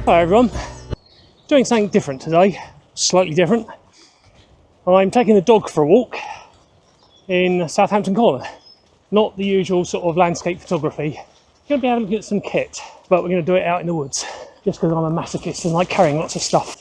Hi everyone, doing something different today, slightly different. I'm taking the dog for a walk in Southampton Common. Not the usual sort of landscape photography. Going to be having a look at some kit, but we're going to do it out in the woods, just because I'm a masochist and like carrying lots of stuff.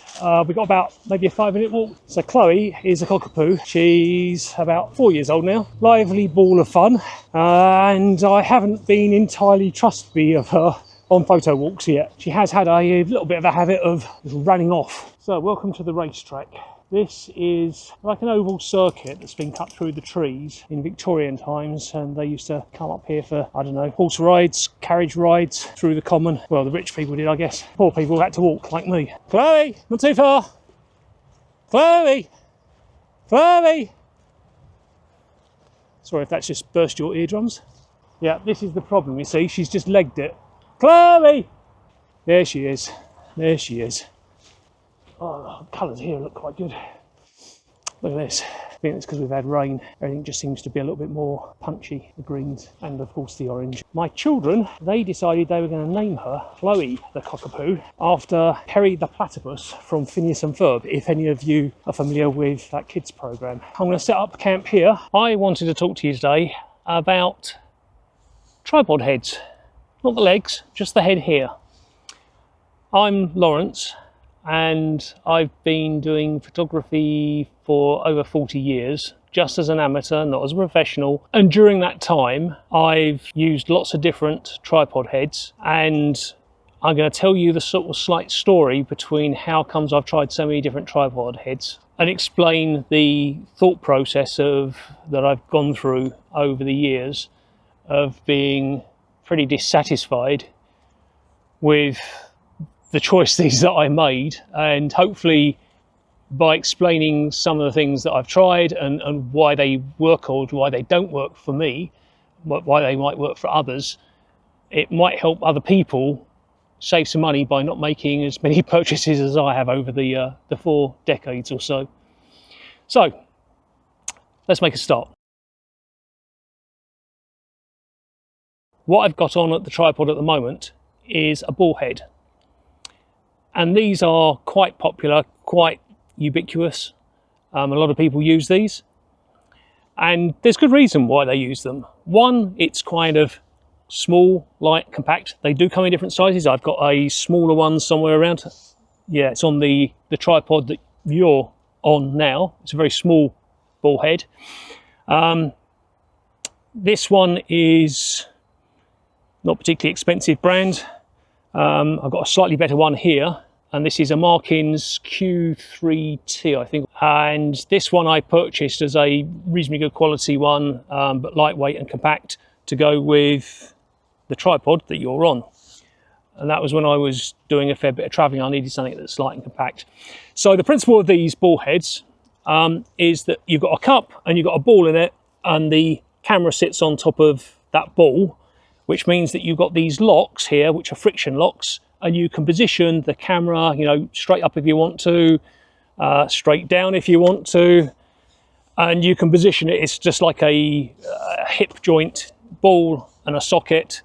We've got about maybe a 5-minute walk. So Chloe is a cockapoo. She's about 4 years old now. Lively ball of fun, and I haven't been entirely trustworthy of her on photo walks yet. She has had a little bit of a habit of running off. So welcome to the racetrack. This is like an oval circuit that's been cut through the trees in Victorian times, and they used to come up here for, I don't know, horse rides, carriage rides through the common. Well, the rich people did, I guess. Poor people had to walk like me. Chloe, not too far. Chloe, Chloe. Sorry if that's just burst your eardrums. Yeah, this is the problem, you see. She's just legged it. Chloe! There she is. There she is. Oh, the colours here look quite good. Look at this. I think it's because we've had rain. Everything just seems to be a little bit more punchy. The greens and of course the orange. My children, they decided they were going to name her Chloe the cockapoo after Perry the platypus from Phineas and Ferb, if any of you are familiar with that kids programme. I'm going to set up camp here. I wanted to talk to you today about tripod heads. Not the legs, just the head here. I'm Lawrence, and I've been doing photography for over 40 years, just as an amateur, not as a professional. And during that time, I've used lots of different tripod heads, and I'm going to tell you the sort of slight story between how comes I've tried so many different tripod heads, and explain the thought process that I've gone through over the years of being pretty dissatisfied with the choices that I made, and hopefully by explaining some of the things that I've tried and why they work or why they don't work for me, why they might work for others, it might help other people save some money by not making as many purchases as I have over the 4 decades or so. So let's make a start. What I've got on at the tripod at the moment is a Ballhead, and these are quite popular, quite ubiquitous. A lot of people use these, and there's good reason why they use them. One, it's kind of small, light, compact. They do come in different sizes. I've got a smaller one somewhere around. Yeah, it's on the tripod that you're on now. It's a very small Ballhead. This one is not particularly expensive brand. I've got a slightly better one here, and this is a Markins Q3T, I think. And this one I purchased as a reasonably good quality one, but lightweight and compact to go with the tripod that you're on. And that was when I was doing a fair bit of traveling. I needed something that's light and compact. So the principle of these ball heads is that you've got a cup and you've got a ball in it, and the camera sits on top of that ball, which means that you've got these locks here, which are friction locks, and you can position the camera, you know, straight up if you want to, straight down if you want to, and you can position it. It's just like a hip joint ball and a socket,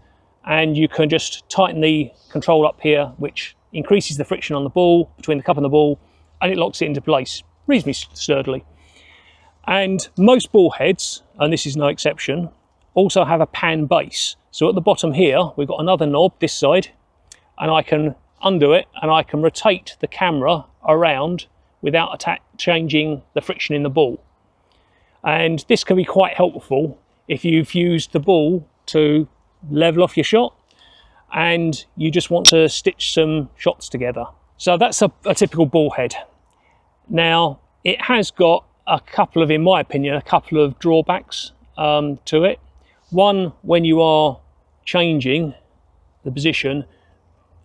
and you can just tighten the control up here, which increases the friction on the ball, between the cup and the ball, and it locks it into place reasonably sturdily. And most ball heads, and this is no exception, also have a pan base. So at the bottom here, we've got another knob this side, and I can undo it and I can rotate the camera around without changing the friction in the ball. And this can be quite helpful if you've used the ball to level off your shot and you just want to stitch some shots together. So that's a typical ball head. Now, it has got a couple of, in my opinion, a couple of drawbacks to it. One, when you are changing the position,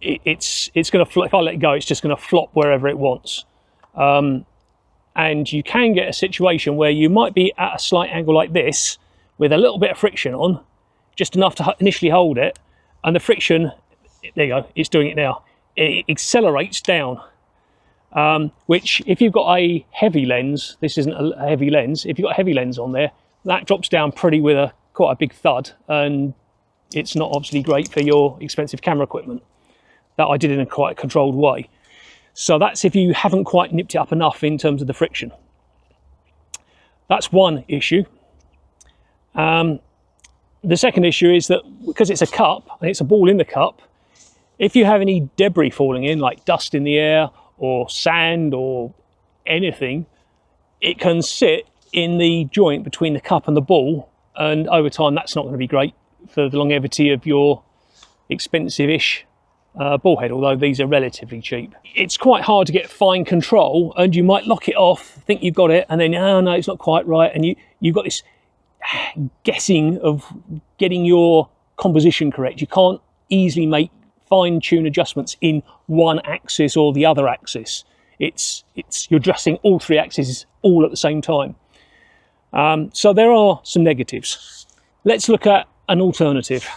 it's going to flop. If I let go, it's just going to flop wherever it wants. And you can get a situation where you might be at a slight angle like this with a little bit of friction on, just enough to initially hold it, and the friction, there you go, it's doing it now. It accelerates down, which if you've got a heavy lens, this isn't a heavy lens, if you've got a heavy lens on there, that drops down pretty with quite a big thud, and it's not obviously great for your expensive camera equipment. that I did in a quite controlled way. So that's if you haven't quite nipped it up enough in terms of the friction. That's one issue. The second issue is that because it's a cup and it's a ball in the cup, if you have any debris falling in, like dust in the air or sand or anything, it can sit in the joint between the cup and the ball, and over time that's not going to be great for the longevity of your expensive-ish ball head, although these are relatively cheap. It's quite hard to get fine control, and you might lock it off, think you've got it, and then, oh no, it's not quite right, and you've got this guessing of getting your composition correct. You can't easily make fine-tune adjustments in one axis or the other axis. You're adjusting all three axes all at the same time. So there are some negatives. Let's look at an alternative.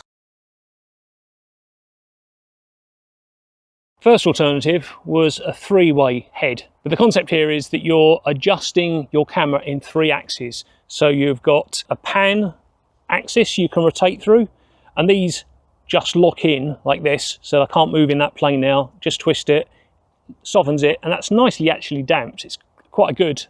First alternative was a three-way head. But the concept here is that you're adjusting your camera in three axes. So you've got a pan axis you can rotate through, and these just lock in like this, so I can't move in that plane now. Just twist it, softens it, and that's nicely actually damped. It's quite a good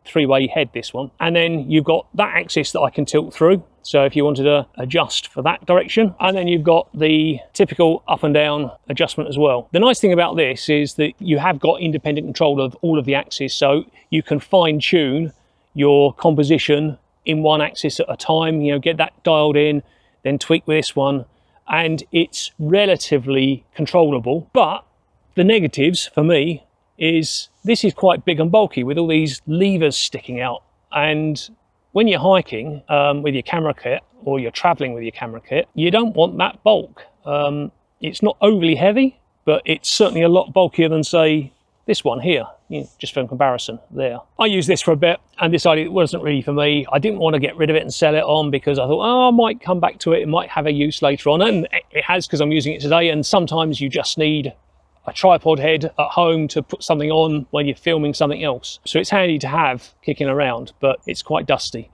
three-way head, this one. And then you've got that axis that I can tilt through, so if you wanted to adjust for that direction, and then you've got the typical up and down adjustment as well. The nice thing about this is that you have got independent control of all of the axes, so you can fine-tune your composition in one axis at a time, you know, get that dialed in, then tweak with this one, and it's relatively controllable. But the negatives for me is this is quite big and bulky with all these levers sticking out, and when you're hiking with your camera kit, or you're traveling with your camera kit, you don't want that bulk. It's not overly heavy, but it's certainly a lot bulkier than, say, this one here, just for comparison there. I used this for a bit and decided it wasn't really for me. I didn't want to get rid of it and sell it on, because I thought, oh, I might come back to it. It might have a use later on, and it has, because I'm using it today. And sometimes you just need a tripod head at home to put something on when you're filming something else. So it's handy to have kicking around, but it's quite dusty.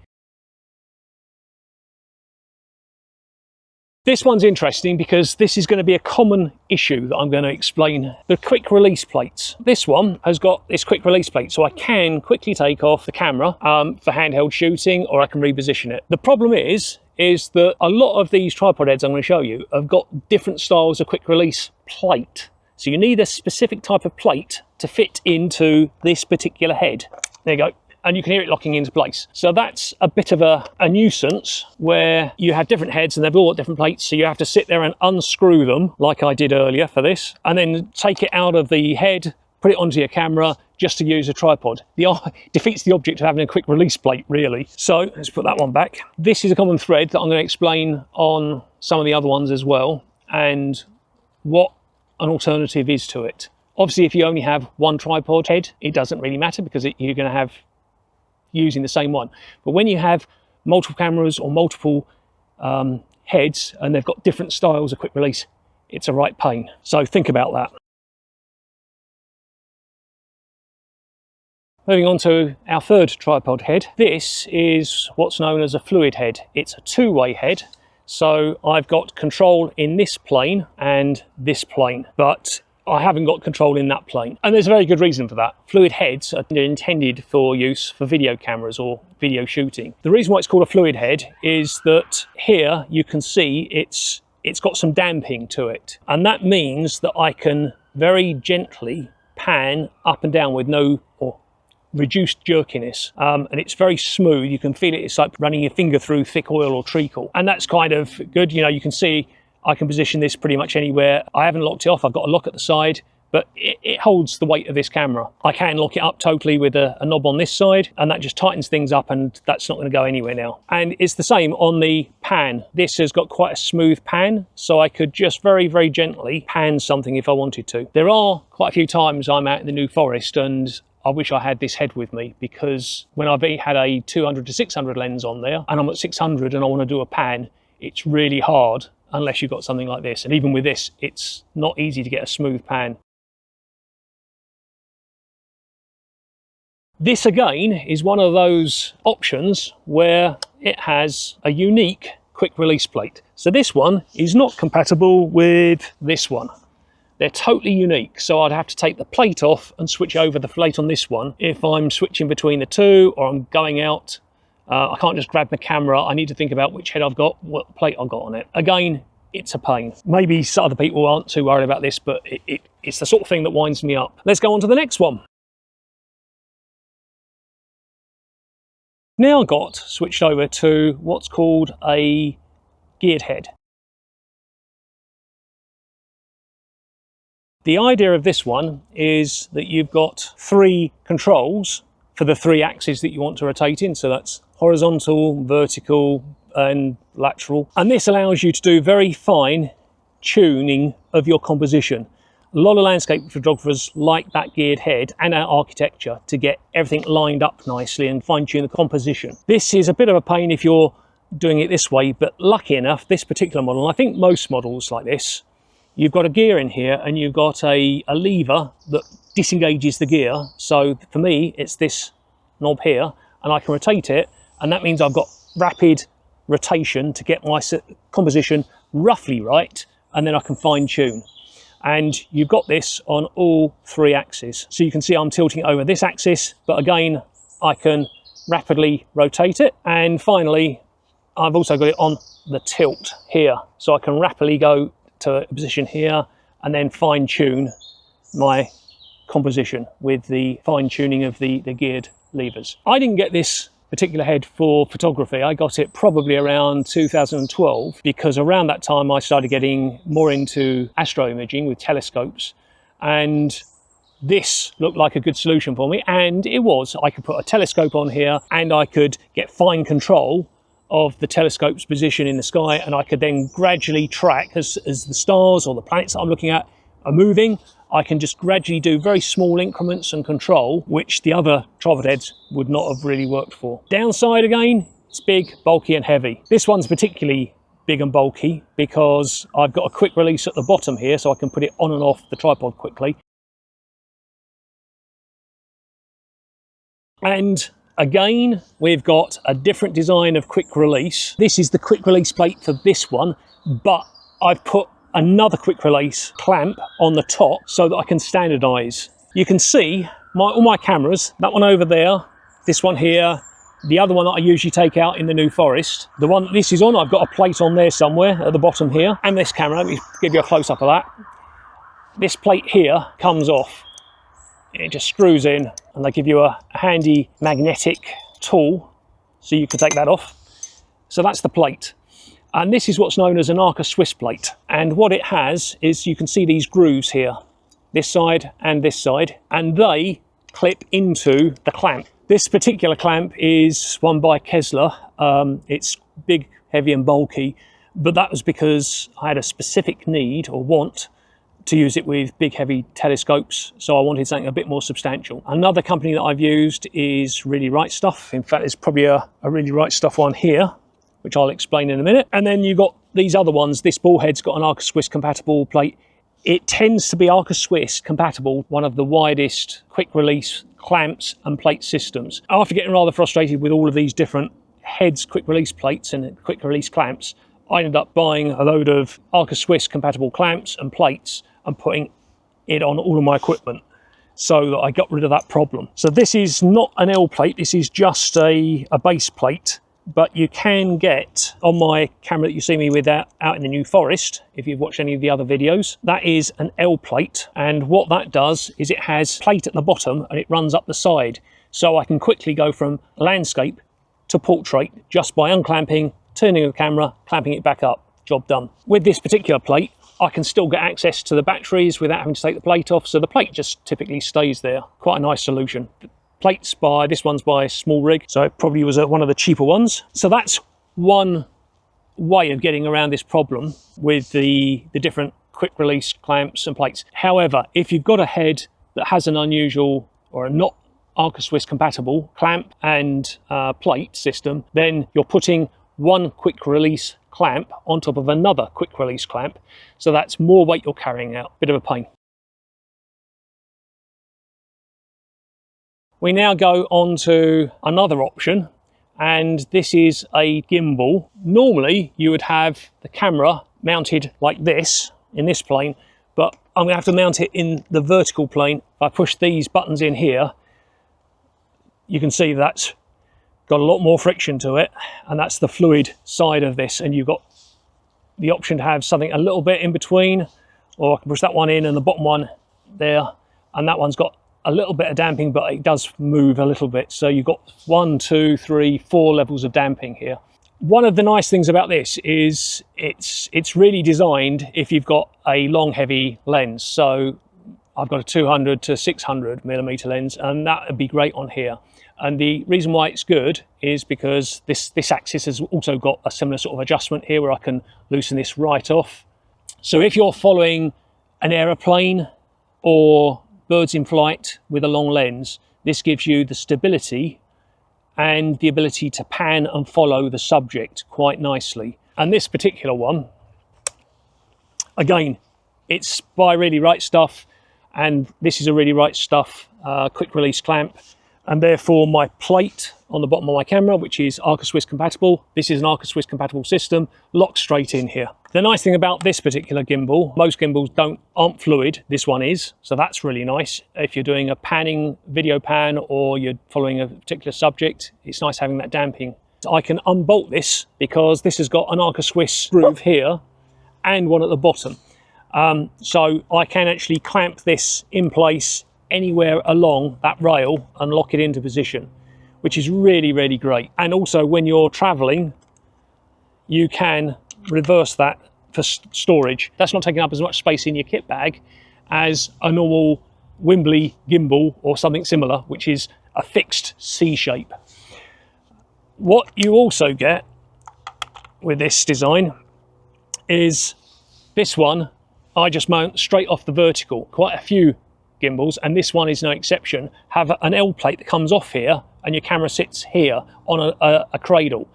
This one's interesting because this is going to be a common issue that I'm going to explain. The quick release plates. This one has got this quick release plate, so I can quickly take off the camera for handheld shooting, or I can reposition it. The problem is that a lot of these tripod heads I'm going to show you have got different styles of quick release plate. So you need a specific type of plate to fit into this particular head. There you go. And you can hear it locking into place. So that's a bit of a nuisance, where you have different heads and they've all got different plates, so you have to sit there and unscrew them like I did earlier for this, and then take it out of the head, put it onto your camera just to use a tripod. Defeats the object of having a quick release plate, really. So let's put that one back. This is a common thread that I'm going to explain on some of the other ones as well, and what an alternative is to it. Obviously, if you only have one tripod head, it doesn't really matter, because you're going to have using the same one. But when you have multiple cameras or multiple heads and they've got different styles of quick release, it's a right pain. So think about that. Moving on to our third tripod head. This is what's known as a fluid head. It's a two-way head. So I've got control in this plane and this plane, but I haven't got control in that plane. And there's a very good reason for that. Fluid heads are intended for use for video cameras or video shooting. The reason why it's called a fluid head is that here you can see it's got some damping to it. And that means that I can very gently pan up and down with no or reduced jerkiness, and it's very smooth. You can feel it. It's like running your finger through thick oil or treacle, and that's kind of good. You know, you can see I can position this pretty much anywhere. I haven't locked it off. I've got a lock at the side, but it holds the weight of this camera. I can lock it up totally with a knob on this side, and that just tightens things up, and that's not going to go anywhere now. And it's the same on the pan. This has got quite a smooth pan, so I could just very, very gently pan something if I wanted to. There are quite a few times I'm out in the New Forest and I wish I had this head with me, because when I've had a 200 to 600 lens on there and I'm at 600 and I want to do a pan, it's really hard unless you've got something like this. And even with this, it's not easy to get a smooth pan. This again is one of those options where it has a unique quick release plate. So this one is not compatible with this one. They're totally unique, so I'd have to take the plate off and switch over the plate on this one. If I'm switching between the two or I'm going out, I can't just grab my camera. I need to think about which head I've got, what plate I've got on it. Again, it's a pain. Maybe some other people aren't too worried about this, but it's the sort of thing that winds me up. Let's go on to the next one. Now got switched over to what's called a geared head. The idea of this one is that you've got 3 controls for the 3 axes that you want to rotate in. So that's horizontal, vertical and lateral. And this allows you to do very fine tuning of your composition. A lot of landscape photographers like that geared head and our architecture to get everything lined up nicely and fine tune the composition. This is a bit of a pain if you're doing it this way, but lucky enough, this particular model, and I think most models like this, you've got a gear in here and you've got a lever that disengages the gear. So for me, it's this knob here and I can rotate it, and that means I've got rapid rotation to get my composition roughly right, and then I can fine tune. And you've got this on all 3 axes. So you can see I'm tilting over this axis, but again, I can rapidly rotate it. And finally, I've also got it on the tilt here. So I can rapidly go to a position here and then fine tune my composition with the fine tuning of the geared levers. I didn't get this particular head for photography. I got it probably around 2012 because around that time I started getting more into astro imaging with telescopes, and this looked like a good solution for me, and it was. I could put a telescope on here and I could get fine control of the telescope's position in the sky, and I could then gradually track as the stars or the planets that I'm looking at are moving. I can just gradually do very small increments and control, which the other tripod heads would not have really worked for. Downside again, it's big, bulky and heavy. This one's particularly big and bulky because I've got a quick release at the bottom here, so I can put it on and off the tripod quickly. And again, we've got a different design of quick release. This is the quick release plate for this one, but I've put another quick release clamp on the top so that I can standardize. You can see all my cameras, that one over there, this one here, the other one that I usually take out in the New Forest, the one this is on, I've got a plate on there somewhere at the bottom here, and this camera, let me give you a close-up of that. This plate here comes off. It just screws in, and they give you a handy magnetic tool so you can take that off. So that's the plate. And this is what's known as an Arca Swiss plate. And what it has is you can see these grooves here, this side and this side, and they clip into the clamp. This particular clamp is one by Kessler. It's big, heavy and bulky, but that was because I had a specific need or want to use it with big, heavy telescopes. So I wanted something a bit more substantial. Another company that I've used is Really Right Stuff. In fact, there's probably a Really Right Stuff one here, which I'll explain in a minute. And then you've got these other ones. This Ballhead's got an Arca Swiss compatible plate. It tends to be Arca Swiss compatible, one of the widest quick release clamps and plate systems. After getting rather frustrated with all of these different heads, quick release plates and quick release clamps, I ended up buying a load of Arca Swiss compatible clamps and plates and putting it on all of my equipment so that I got rid of that problem. So this is not an L plate, this is just a base plate. But you can get, on my camera that you see me with out in the New Forest, if you've watched any of the other videos, that is an L plate. And what that does is it has plate at the bottom and it runs up the side. So I can quickly go from landscape to portrait just by unclamping, turning the camera, clamping it back up, job done. With this particular plate, I can still get access to the batteries without having to take the plate off. So the plate just typically stays there. Quite a nice solution. Plates this one's by Small Rig, so it probably was one of the cheaper ones. So that's one way of getting around this problem with the different quick release clamps and plates. However, if you've got a head that has an unusual or a not Arca Swiss compatible clamp and plate system, then you're putting one quick release clamp on top of another quick release clamp. So that's more weight you're carrying out. Bit of a pain. We now go on to another option, and this is a gimbal. Normally you would have the camera mounted like this in this plane, but I'm going to have to mount it in the vertical plane. If I push these buttons in here, you can see that's got a lot more friction to it, and that's the fluid side of this, and you've got the option to have something a little bit in between, or I can push that one in and the bottom one there, and that one's got a little bit of damping, but it does move a little bit. So you've got 1, 2, 3, 4 levels of damping here. One of the nice things about this is it's really designed if you've got a long heavy lens. So I've got a 200 to 600 millimeter lens, and that would be great on here. And the reason why it's good is because this axis has also got a similar sort of adjustment here where I can loosen this right off. So if you're following an aeroplane or birds in flight with a long lens, this gives you the stability and the ability to pan and follow the subject quite nicely. And this particular one, again, it's by Really Right Stuff, and this is a Really Right Stuff quick release clamp. And therefore my plate on the bottom of my camera, which is Arca Swiss compatible, this is an Arca Swiss compatible system, locks straight in here. The nice thing about this particular gimbal, most gimbals aren't fluid, this one is, so that's really nice. If you're doing a panning video pan or you're following a particular subject, it's nice having that damping. I can unbolt this because this has got an Arca Swiss groove here and one at the bottom. So I can actually clamp this in place anywhere along that rail and lock it into position, which is really, really great. And also when you're traveling, you can reverse that for storage. That's not taking up as much space in your kit bag as a normal Gimbal gimbal or something similar, which is a fixed C shape. What you also get with this design is this one, I just mount straight off the vertical. Quite a few gimbals, and this one is no exception, have an L plate that comes off here and your camera sits here on a cradle.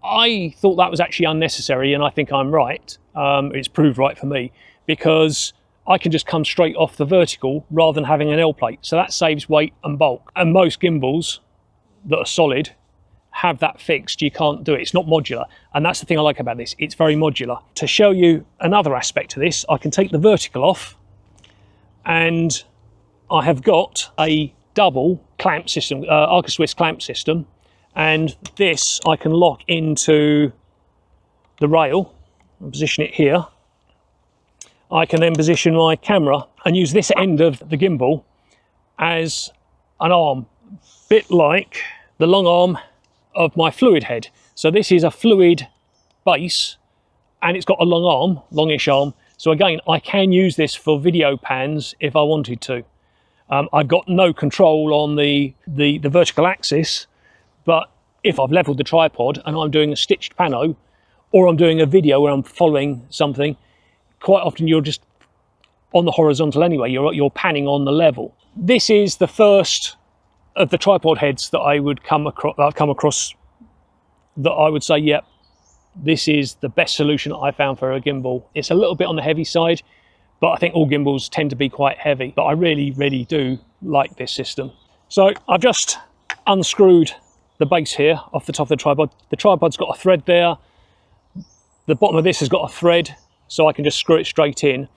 I thought that was actually unnecessary, and I think I'm right. It's proved right for me, because I can just come straight off the vertical rather than having an L plate. So that saves weight and bulk. And most gimbals that are solid have that fixed. You can't do it. It's not modular. And that's the thing I like about this. It's very modular. To show you another aspect to this, I can take the vertical off, and I have got a double clamp system, Arca Swiss clamp system, and this I can lock into the rail and position it here. I can then position my camera and use this end of the gimbal as an arm, bit like the long arm of my fluid head. So this is a fluid base and it's got a long arm, longish arm. So again, I can use this for video pans if I wanted to. I've got no control on the vertical axis, but if I've leveled the tripod and I'm doing a stitched pano, or I'm doing a video where I'm following something, quite often you're just on the horizontal anyway, you're panning on the level. This is the first of the tripod heads that I would come across that I would say, yep, this is the best solution I found for a gimbal. It's a little bit on the heavy side, but I think all gimbals tend to be quite heavy, but I really, really do like this system. So I've just unscrewed the base here off the top of the tripod. The tripod's got a thread there. The bottom of this has got a thread, so I can just screw it straight in.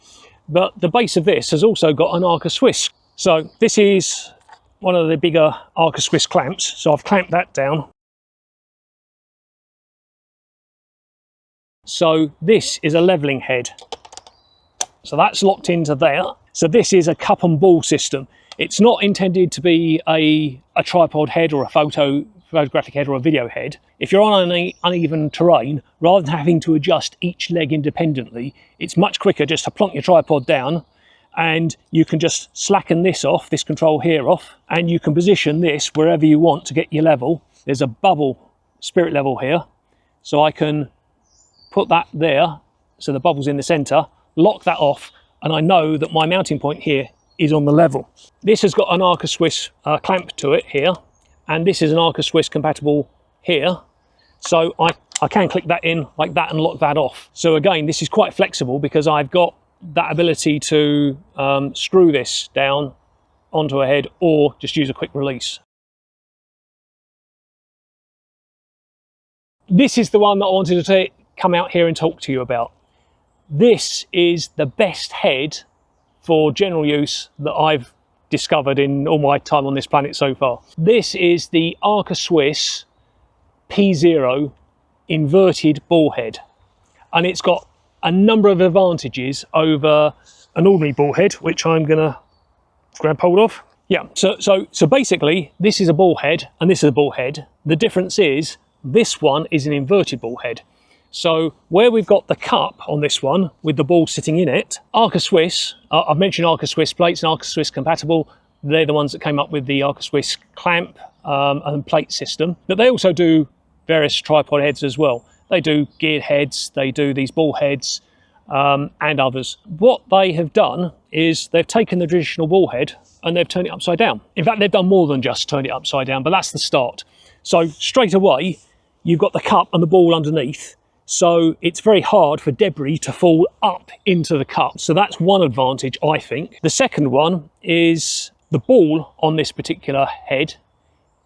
But the base of this has also got an Arca Swiss. So this is one of the bigger Arca Swiss clamps. So I've clamped that down. So this is a leveling head. So that's locked into there. So this is a cup and ball system. It's not intended to be a tripod head or a photographic head or a video head. If you're on uneven terrain, rather than having to adjust each leg independently, it's much quicker just to plonk your tripod down, and you can just slacken this off, this control here off, and you can position this wherever you want to get your level. There's a bubble spirit level here, so I can put that there, so the bubble's in the center, lock that off, and I know that my mounting point here is on the level. This has got an Arca Swiss clamp to it here, and this is an Arca Swiss compatible here, so I can click that in like that and lock that off. So again, this is quite flexible because I've got that ability to screw this down onto a head or just use a quick release. This is the one that I wanted to come out here and talk to you about. This is the best head for general use that I've discovered in all my time on this planet so far. This is the Arca Swiss P0 inverted ball head, and it's got a number of advantages over an ordinary ball head, which I'm gonna grab hold of. Yeah, so basically this is a ball head and this is a ball head. The difference is this one is an inverted ball head. So where we've got the cup on this one with the ball sitting in it, Arca Swiss, I've mentioned Arca Swiss plates and Arca Swiss compatible. They're the ones that came up with the Arca Swiss clamp and plate system. But they also do various tripod heads as well. They do geared heads, they do these ball heads and others. What they have done is they've taken the traditional ball head and they've turned it upside down. In fact, they've done more than just turn it upside down, but that's the start. So straight away, you've got the cup and the ball underneath. So it's very hard for debris to fall up into the cup. So that's one advantage, I think. The second one is the ball on this particular head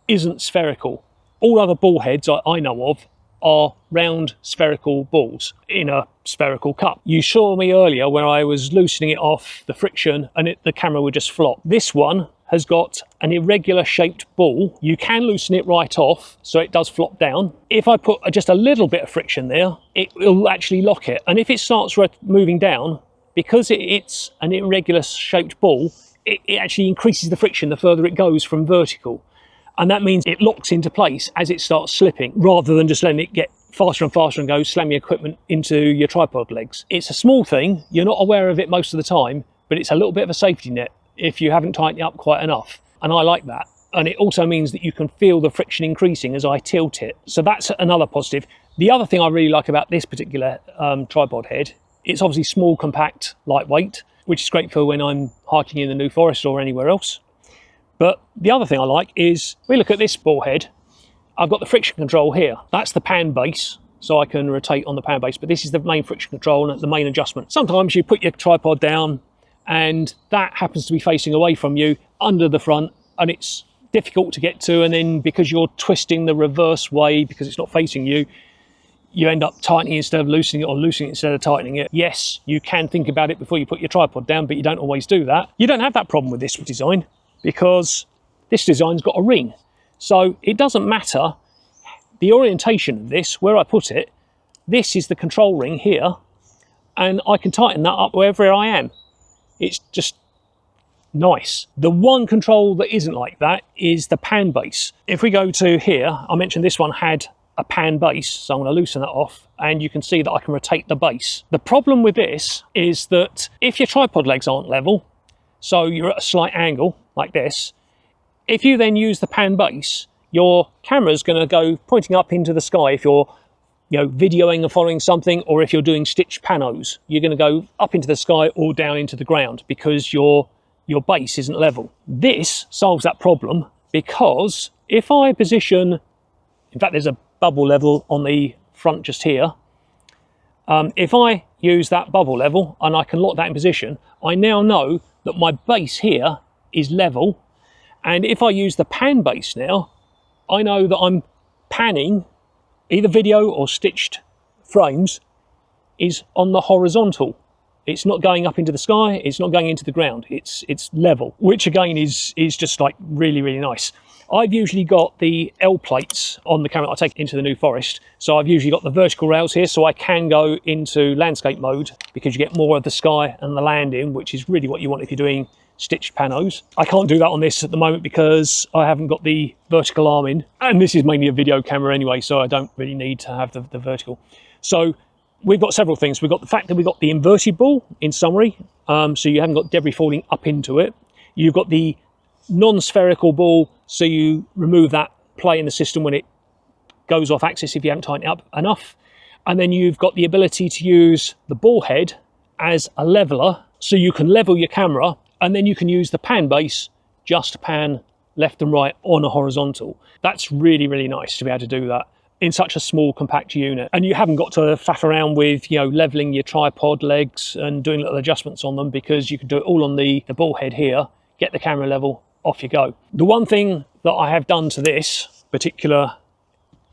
isn't spherical. All other ball heads I know of are round spherical balls in a spherical cup. You saw me earlier when I was loosening it off the friction and the camera would just flop. This one has got an irregular shaped ball. You can loosen it right off so it does flop down. If I put just a little bit of friction there, it will actually lock it. And if it starts moving down, because it's an irregular shaped ball, it actually increases the friction the further it goes from vertical. And that means it locks into place as it starts slipping, rather than just letting it get faster and faster and go slam your equipment into your tripod legs. It's a small thing, you're not aware of it most of the time, but it's a little bit of a safety net if you haven't tightened it up quite enough. And I like that. And it also means that you can feel the friction increasing as I tilt it. So that's another positive. The other thing I really like about this particular tripod head, it's obviously small, compact, lightweight, which is great for when I'm hiking in the New Forest or anywhere else. But the other thing I like is, we look at this ball head, I've got the friction control here. That's the pan base, so I can rotate on the pan base, but this is the main friction control and the main adjustment. Sometimes you put your tripod down and that happens to be facing away from you under the front, and it's difficult to get to, and then because you're twisting the reverse way because it's not facing you, you end up tightening instead of loosening it, or loosening it instead of tightening it. Yes, you can think about it before you put your tripod down, but you don't always do that. You don't have that problem with this design, because this design's got a ring. So it doesn't matter the orientation of this, where I put it. This is the control ring here, and I can tighten that up wherever I am. It's just nice. The one control that isn't like that is the pan base. If we go to here, I mentioned this one had a pan base, so I'm going to loosen that off, and you can see that I can rotate the base. The problem with this is that if your tripod legs aren't level, so you're at a slight angle like this, if you then use the pan base, your camera's going to go pointing up into the sky. If you're videoing or following something, or if you're doing stitched panos, you're going to go up into the sky or down into the ground because your base isn't level. This solves that problem, because if I position, in fact there's a bubble level on the front just here, if I use that bubble level and I can lock that in position, I now know that my base here is level, and if I use the pan base now, I know that I'm panning, either video or stitched frames, is on the horizontal. It's not going up into the sky, it's not going into the ground, it's level, which again is just like really, really nice. I've usually got the L plates on the camera I take into the New Forest, so I've usually got the vertical rails here, so I can go into landscape mode because you get more of the sky and the land in, which is really what you want if you're doing stitched panos. I can't do that on this at the moment because I haven't got the vertical arm in, and this is mainly a video camera anyway, so I don't really need to have the vertical. So we've got several things. We've got the fact that we've got the inverted ball in summary, so you haven't got debris falling up into it. You've got the non-spherical ball, so you remove that play in the system when it goes off axis if you haven't tightened it up enough. And then you've got the ability to use the ball head as a leveler, so you can level your camera, and then you can use the pan base just to pan left and right on a horizontal. That's really, really nice to be able to do that in such a small compact unit, and you haven't got to faff around with leveling your tripod legs and doing little adjustments on them, because you can do it all on the ball head here, get the camera level, off you go. The one thing that I have done to this particular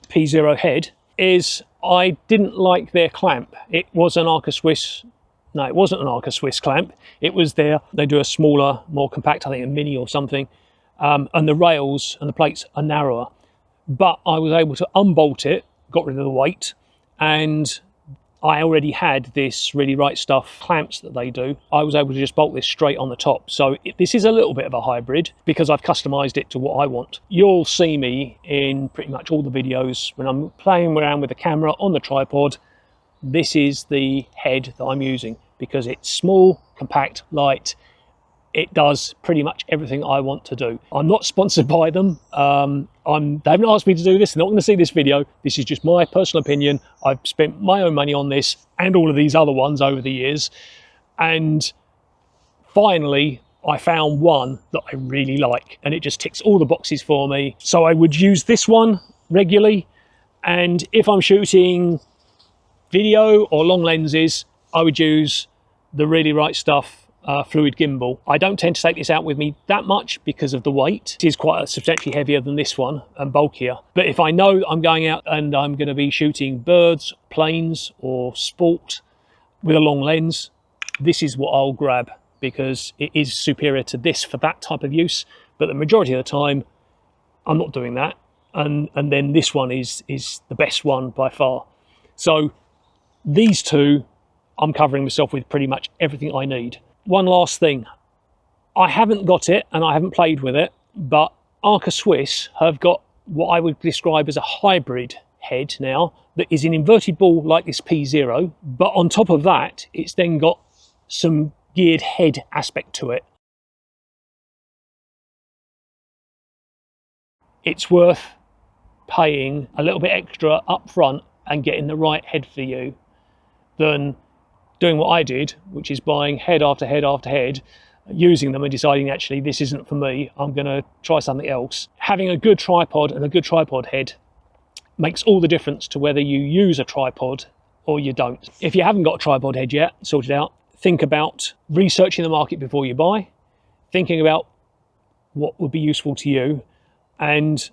P0 head is I didn't like their clamp. It was an Arca Swiss No, it wasn't an Arca Swiss clamp. It was they do a smaller, more compact, I think a mini or something. And the rails and the plates are narrower. But I was able to unbolt it, got rid of the weight, and I already had this Really Right Stuff clamps that they do. I was able to just bolt this straight on the top. So this is a little bit of a hybrid because I've customized it to what I want. You'll see me in pretty much all the videos when I'm playing around with the camera on the tripod. This is the head that I'm using because it's small, compact, light. It does pretty much everything I want to do. I'm not sponsored by them. They haven't asked me to do this. They're not going to see this video. This is just my personal opinion. I've spent my own money on this and all of these other ones over the years. And finally, I found one that I really like, and it just ticks all the boxes for me. So I would use this one regularly. And if I'm shooting video or long lenses, I would use the Really Right Stuff fluid gimbal. I don't tend to take this out with me that much because of the weight. It is quite substantially heavier than this one and bulkier. But if I know I'm going out and I'm going to be shooting birds, planes or sport with a long lens, this is what I'll grab because it is superior to this for that type of use. But the majority of the time, I'm not doing that. And then this one is the best one by far. So these two, I'm covering myself with pretty much everything I need. One last thing, I haven't got it and I haven't played with it, but Arca Swiss have got what I would describe as a hybrid head now that is an inverted ball like this P0, but on top of that, it's then got some geared head aspect to it. It's worth paying a little bit extra up front and getting the right head for you than doing what I did, which is buying head after head after head, using them and deciding actually this isn't for me, I'm going to try something else. Having a good tripod and a good tripod head makes all the difference to whether you use a tripod or you don't. If you haven't got a tripod head yet sorted out, think about researching the market before you buy, thinking about what would be useful to you, and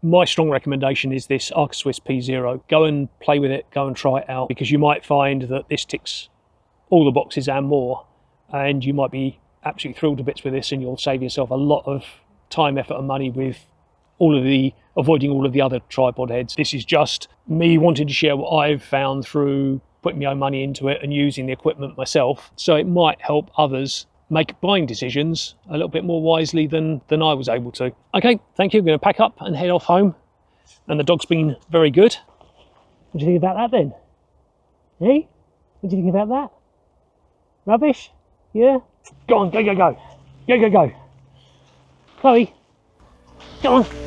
my strong recommendation is this Arca Swiss P0. Go and play with it, go and try it out, because you might find that this ticks all the boxes and more, and you might be absolutely thrilled to bits with this, and you'll save yourself a lot of time, effort and money with avoiding all of the other tripod heads. This is just me wanting to share what I've found through putting my own money into it and using the equipment myself, so it might help others make buying decisions a little bit more wisely than I was able to. Okay, thank you. I'm going to pack up and head off home, and the dog's been very good. What do you think about that then? Hey? What do you think about that? Rubbish? Yeah? Go on, go, go, go. Go, go, go. Chloe, go on.